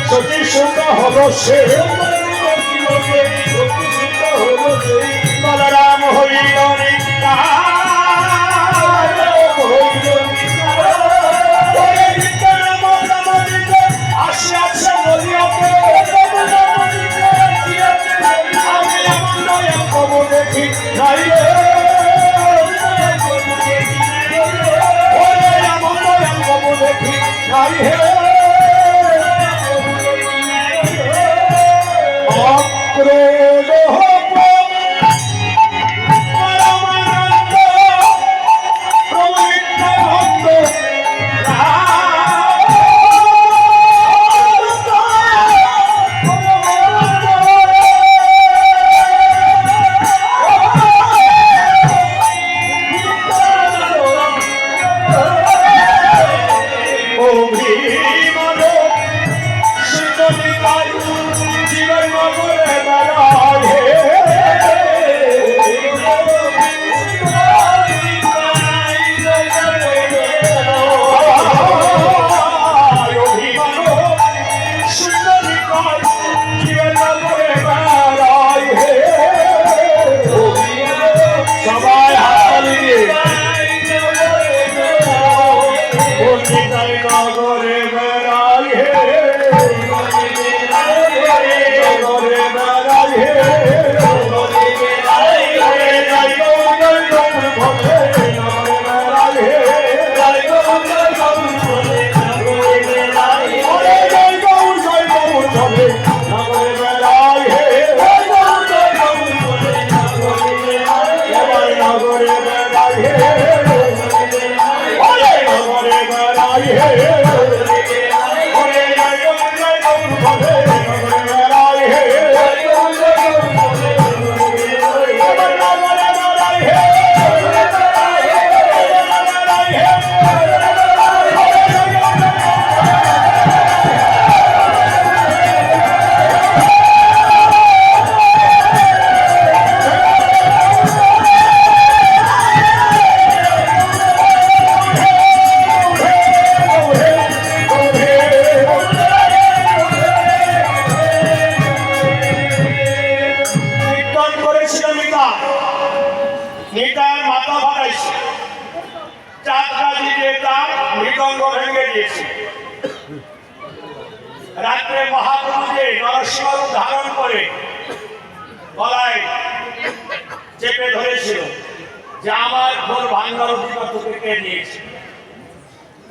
সতী সুন্দর হল সে বলরাম হইল আসিয়াছে বলিয়াতে আমি আমার নয়ন কবু দেখি নাই আমার নয়ন কবু দেখি নাই হে রাত্রে মহাপ্রভু যে নরসিংহ ধারণ করে গলায় চেপে ধরেছিল যে আমার ঘোর ভাঙ্গার অধিকার তোকে নিয়েছে।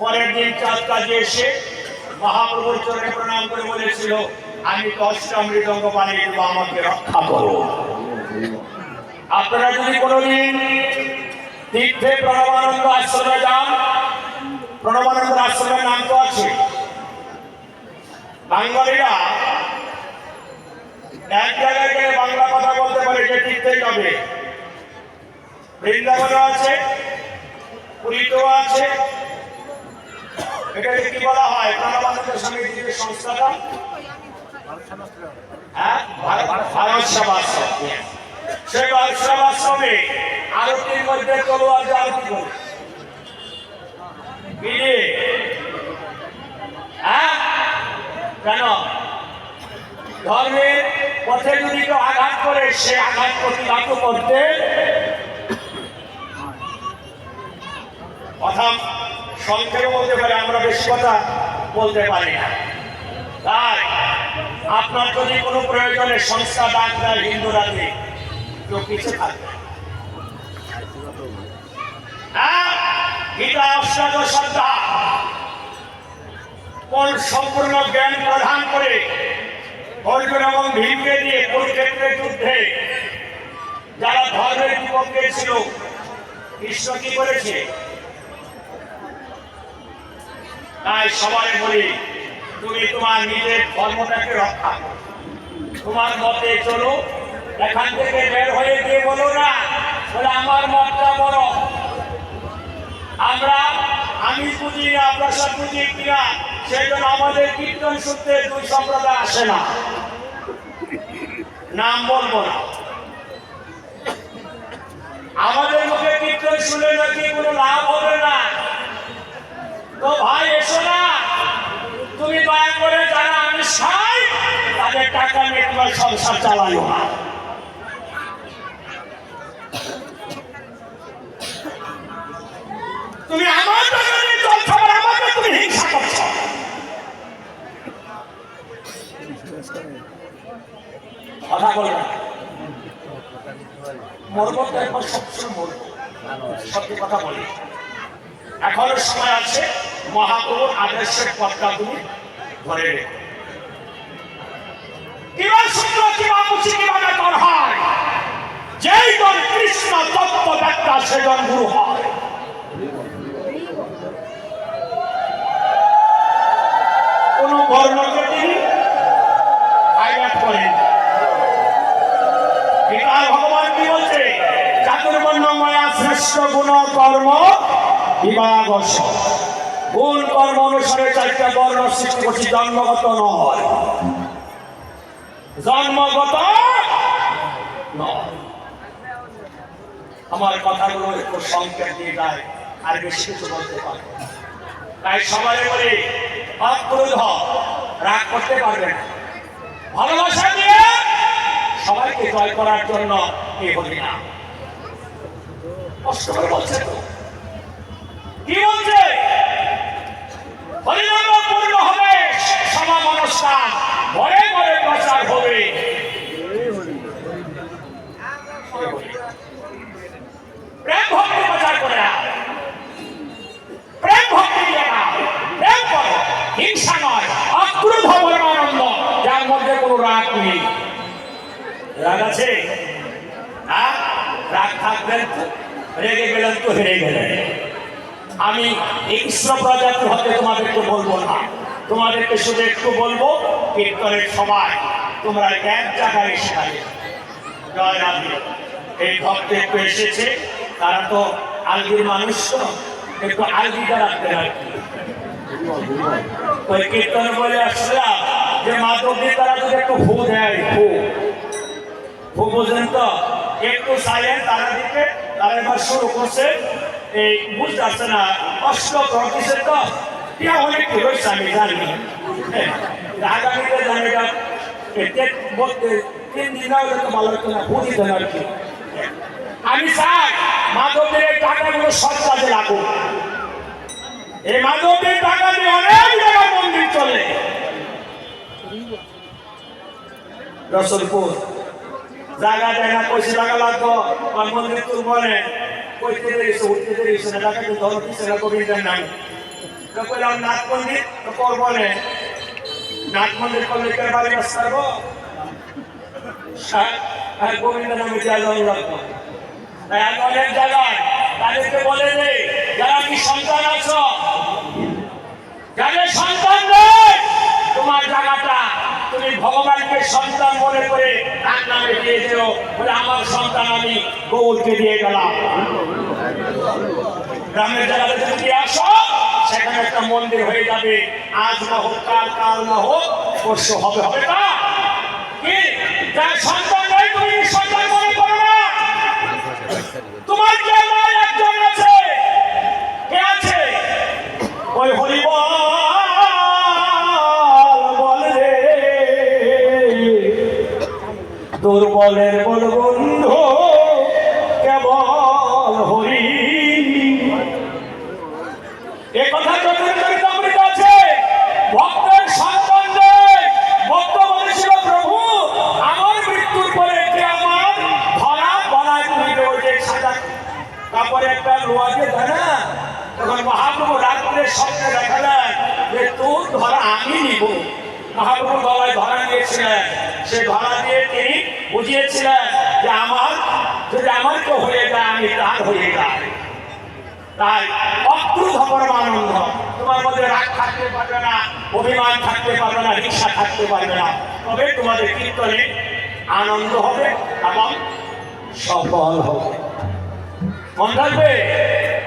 পরের দিন চাঁদ কাজে এসে মহাপ্রভুর চরণে প্রণাম করে বলেছিল, আমি কষ্টে মৃদঙ্গ বানিয়ে দেবো, আমাকে রক্ষা করো। আপনারা যদি কোনোদিন তীর্থে প্রণবানন্দ আশ্রমে যান, প্রণবানন্দ আশ্রমের নাম তো আছে। বাঙালিরা এক জায়গায় গেলে বাংলা কথা বলতে পারে, যে তীর্থে যাবে। বৃন্দাবনও আছে, পুরীতেও আছে। এটাকে কি বলা হয়? প্রণবানন্দ সমিতির সংস্থাটা ভারত সেবাশ্রম। সেই ভারত সেবাশ্রমে আরতির মধ্যে তলোয়ার দিয়ে আরতি করে কেন? ধর্মের পথে যদি কেউ আঘাত করে, সে আঘাত প্রতিঘাত করতে কথা সংক্ষেপে বলতে পারে, আমরা বেশি কথা বলতে পারি না। তাই আপনার যদি কোনো প্রয়োজনে সংস্থা ডাক দেয় হিন্দু রাতে, কেউ কিছু থাকবে গীতা অষ্টাদশ শ্রদ্ধা কোন সম্পূর্ণ জ্ঞান প্রদান করে অর্জুন এবং ভীমকে দিয়ে কুরুক্ষেত্রের যুদ্ধে যারা ধর্মের বিপক্ষে ছিল, কৃষ্ণ কি করেছে? তাই সবাই বলি তুমি তোমার নিজের ধর্মটাকে রক্ষা করো, তোমার মতে চলো, এখান থেকে বের হয়ে গিয়ে বলো না বলে আমার মতটা বড়, আমি বুঝি না প্রসাদ বুঝি কিনা, সেই জন্য আমাদের কীর্তন শুনতে দুই সম্প্রদায় আসে না, নাম বলবো না। আমাদের মুখে কীর্তন শুনে নাকি কোনো লাভ হবে না, তো ভাই এসো না, তুমি দয়া করে যারা আমি চাই তাদের টাকা নিয়ে তোমার সংসার চালাইও না। তুমি আমার টাকা নিয়ে চলছো আর আমাকে তুমি হিংসা করছো। কথা বলবে না, মরবো তো একবার সবসময় মরবো, সত্যি কথা বলি। এখনো সময় আছে, মহাপ্রভুর আদর্শের পথটা তুমি ধরে রেখো। কিবা সূত্র কিবা মুচি কিভাবে তোর হয়, যেই তোর কৃষ্ণ তত্ত্ব ব্যাখ্যা সেজন গুরু হয়। কোন বর্ণকে তিনি হাইলাইট করেন। আর ভগবান কি বলছে, চাতুর্বর্ণময়া শ্রেষ্ঠ গুণ কর্ম বিভাগ, গুণ কর্ম অনুসারে চারটা বর্ণ সৃষ্টি করছি, জন্মগত নয়, জন্মগত নয়। আমার কথাগুলো একটু সংকেত দিয়ে যায়, আর বেশি কিছু বলতে পারবো। তাই সবাই বলে অক্রোধ রাগ করতে পারবে না, ভালোবাসা দিয়ে সবাইকে জয় করার জন্য কে বলি না। কষ্ট করে বলছে তো, কি বলছে, হরিনাম পূর্ণ হবে, সভা অনুষ্ঠান ঘরে ঘরে প্রচার হবে। প্রেম ভক্তি প্রচার করে না, প্রেম ভক্তি দিয়ে না, প্রেম করো, হিংসা নয়, অক্রোধ পরমানন্দ, যার মধ্যে কোনো রাগ নেই। রাগ আছে? রাগ থাকবেন তো, রেগে গেলেন তো হেরে গেলেন। আমি হিংস্র প্রজাতির হতে তোমাদেরকে বলবো না, তোমাদেরকে শুধু একটু বলবো, কীর্তনের সময় তোমরা এক জায়গায় এসে থাকে। জয় রাধে। এই ভক্ত একটু এসেছে, তারা তো আলগির মানুষ, তো একটু আলগিটা রাখতে আর কি। ওই কীর্তন বলে আসলাম যে মাধব দিয়ে তারা যদি একটু ফু দেয়, ফু বুঝলেন তো, একটু সাইলেন্ট তারা দিকে, তারা এবার শুরু করছে। এই বুঝতে পারছে না, কষ্ট করতেছে তো, ইয়া অনেক কি রয়েছে আমি জানি, আগামীতে জানি না, বলতে 3 দিন হলে তো ভালো হতো না, বুঝি দেন আর কি। আমি চাই মাধবের এই টাকাগুলো সব কাজে লাগুক। এই মাধবের টাকা দিয়ে অনেক জায়গায় মন্দির চলে। রসুলপুর জায়গা দেয় না, পয়সা টাকা লাগবো, আর মন্দির তুল বলে কইতে দিয়েছে, উঠতে দিয়েছে না, টাকা কিন্তু ধরো দিচ্ছে না, গোবিন্দের নাম কইলাম নাথ মন্দির তো করবো না, নাথ মন্দির করলে কে বাড়ি আসতে পারবো, গোবিন্দের নামে দেওয়া লাগবো। তাই আমি অনেক জায়গায় তাদেরকে বলে নেই, যারা কি সন্তান আছো, যাদের সন্তান নেই, তোমার জায়গাটা তুমি ভগবানকে সন্তান মনে করে তার নামে দিয়ে দিও, বলে আমার সন্তান আমি গৌরকে দিয়ে গেলাম। গ্রামের জায়গাতে যদি আসো, সেখানে একটা মন্দির হয়ে যাবে, আজ না হোক কাল, কাল না হোক পরশু হবে, হবে না কি? যার সন্তান নেই তুমি সন্তান মনে করো না। তোমার কে নাই, একজন আছে, কে আছে? ওই হরিবল বলে দুর্বলের বল বন্ধু কেবল হরি। এ কথা চতুর্থ আছে, ভক্তের সন্তান নেই, ভক্ত বলেছিল প্রভু আমার মৃত্যুর পরে কে আমার ধরা বলায় তুমি রোজে সাজা কাপড়ে একটা লোয়া দিয়ে ধরা। তখন মহাপ্রভু রাত্রে স্বপ্নে দেখালেন যে তোর ধরা আমি নিব। মহাপ্রভু গলায় ধরা নিয়েছিলেন, সে ধরা দিয়ে তিনি বুঝিয়েছিলেন যে আমার যদি আমার কেউ হয়ে যায় আমি তার হয়ে যায়। তাই অক্রোধ পরমানন্দ, তোমার মধ্যে রাগ থাকতে অভিমান থাকতে পারবে না, হিংসা থাকতে পারবে না। তবে তোমাদের কীর্তনে আনন্দ হবে এবং সফল হবে। মনে রাখবে,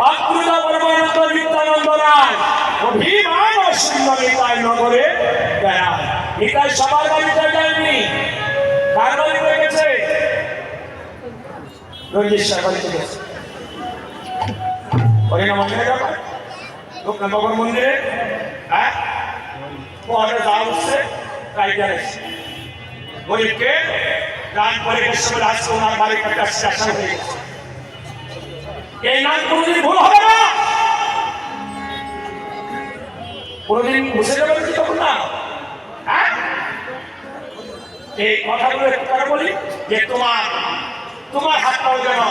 অক্রুত পরমানন্দ নিত্যানন্দ রায় অভিমান ও শূন্য নিতাই নগরে বেড়ায়। নিতাই সবার বাড়িতে যায়নি, কার বাড়িতে গেছে? রঞ্জিত বাড়িতে গেছে। হরিনা মন্দিরে যাবে, লোকনাথ মন্দিরে, হ্যাঁ পরে যাওয়া হচ্ছে টাইগার এসে গরিবকে দান করে গেছে বলে আজকে ওনার বাড়ির একটা স্টেশন হয়ে গেছে। এই নাম কোনোদিন ভুল হবে না, কোনোদিন বুঝে যাবে কি তখন না। হ্যাঁ, এই কথাগুলো একটু করে বলি যে তোমার হাতটাও যেন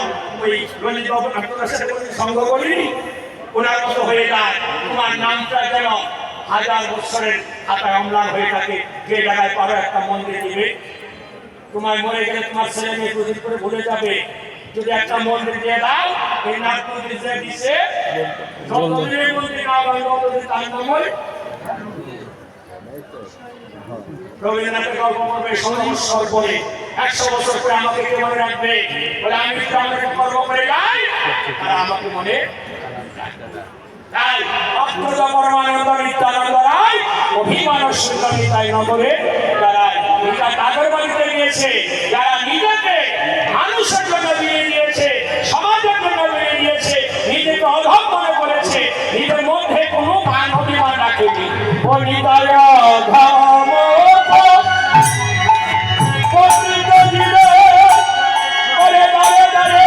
ওই রঞ্জিত বাবু আপনার সাথে সঙ্গ করিনি ওনার মতো হয়ে যায়। তোমার নামটা যেন হাজার বছরের হাতায় অম্লান হয়ে থাকে। যে জায়গায় পারো একটা মন্দির দিবে, তোমার মরে গেলে তোমার ছেলে মেয়ে দুদিন করে ভুলে যাবে। যদি একটা মন্দির দিয়ে দাও, এই নাম মন্দির যে দিছে যতদিনের মন্দির না হয় ততদিন তার নামই রবীন্দ্রনাথের গল্প করবে ১৬ বছর পরে, ১০০ বছর পরে আমাকে কে মনে রাখবে? বলে আমি যদি আমাকে কর্ম করে যাই আর আমাকে মনে তাই অক্রুত পরমানন্দ নিত্যানন্দ রায় অভিমান শূন্য নিতাই নগরে বেড়ায়। এটা তাদের বাড়িতে গিয়েছে যারা নিজেকে মানুষের জন্য দিয়ে দিয়েছে, সমাজের জন্য দিয়ে দিয়েছে, নিজেকে অধম মনে করেছে, নিজের মধ্যে কোনো মান অভিমান রাখেনি। ও নিতাই অধম পতিত জীবে ওরে দাঁড়ে দাঁড়ে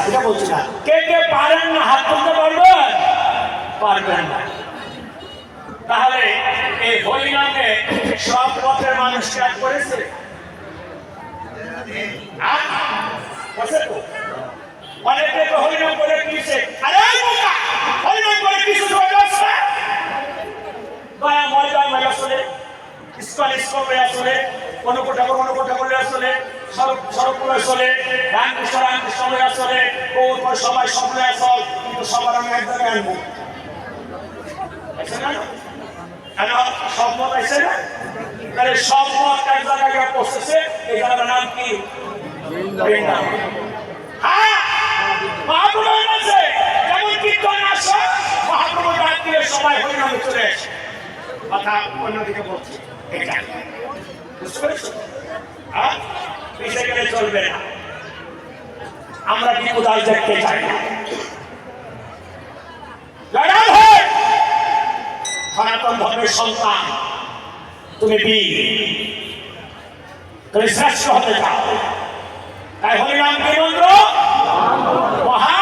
এটা বলছি না। কে কে পারেন না হাত তুলতে পারবেন? পারবেন না। তাহলে এই হরিনামে সব পথের মানুষ ত্যাগ করেছে। অনেকে তো হরিনাম করে কিছে, আরে হরিনাম করে কিছু যাচ্ছে দয়া ময়দা মেলা চলে, ইস্কন আসলে, অনুকূল ঠাকুর আসলে, সরবপুরে চলে, রামকৃষ্ণ আসলে, সবাই স্বপ্নে আসল, কিন্তু সবার আমি এক জায়গায় আনবো। সব মত আছে না? তাহলে সব মত এক জায়গায় পৌঁছেছে, এই জায়গাটার নাম কি? হ্যাঁ, মহাপ্রভু আছে, যেমন কীর্তন আসে, মহাপ্রভু ডাক দিয়ে সবাই হরিনামে চলে আসে। কথা অন্যদিকে বলছি, বুঝতে পেরেছ? হ্যাঁ, পিছিয়ে গেলে চলবে না। আমরা কি কোথায় দেখতে চাই না। সনাতন ধর্মের সন্তান, তুমি তুমি শ্রেষ্ঠ হতে চাও, তাই হরিনাম কি মন্ত্র মহা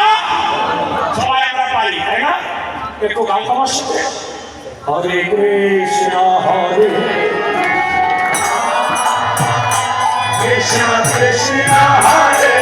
সবাই আমরা পারি, তাই না? একটু গান আমার সাথে হরে কৃষ্ণ হরে কৃষ্ণ কৃষ্ণ হরে